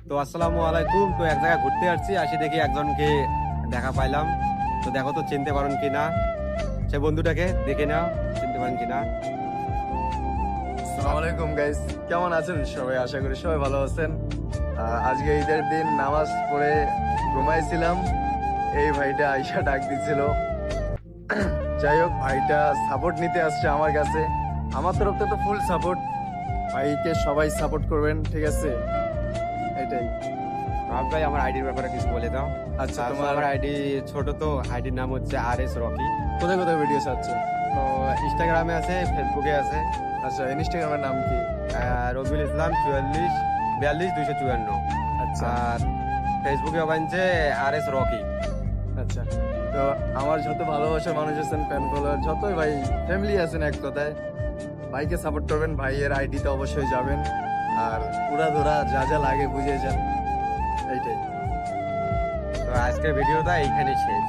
তো আসসালামু আলাইকুম। তো এক জায়গায় ঘুরতে আসছি, আসি দেখি একজনকে দেখা পাইলাম। তো দেখো তো চিনতে পারেন কিনা, সে বন্ধুটাকে দেখে নাও, চিনতে পারেন কিনা। আসসালামু আলাইকুম গাইস, কেমন আছেন সবাই? আশা করি সবাই ভালো আছেন। আজকে ঈদের দিন নামাজ পড়ে ঘুমাইছিলাম, এই ভাইটা আইসা ডাক দিছিল। যাই হোক, ভাইটা সাপোর্ট নিতে আসছে আমার কাছে। আমার তরফ থেকে তো ফুল সাপোর্ট, ভাইকে সবাই সাপোর্ট করবেন, ঠিক আছে? এটাই। রাহাত ভাই, আমার আইডির ব্যাপারে কিছু বলে দাও। আচ্ছা, তোমার আমার আইডি ছোট, তো আইডির নাম হচ্ছে RS রকি। কোথায় কোথায় ভিডিও ছাড়ছো? তো ইনস্টাগ্রামে আছে, ফেসবুকে আছে। আচ্ছা, ইনস্টাগ্রামের নাম কি? রবিউল ইসলাম 44 42 254। আচ্ছা আর ফেসবুকে বানছে RS রকি। আচ্ছা, তো আমার যত ভালোবাসার মানুষ আছেন, ফ্যান ফলোয়ার যতই ভাই ফ্যামিলি আছেন, এক কথায় ভাইকে সাপোর্ট করবেন। ভাইয়ের আইডিতে অবশ্যই যাবেন, আর পুরা ধরা যা যা লাগে বুঝে যান, এইটাই। তো আজকের ভিডিওটা এইখানে শেষ।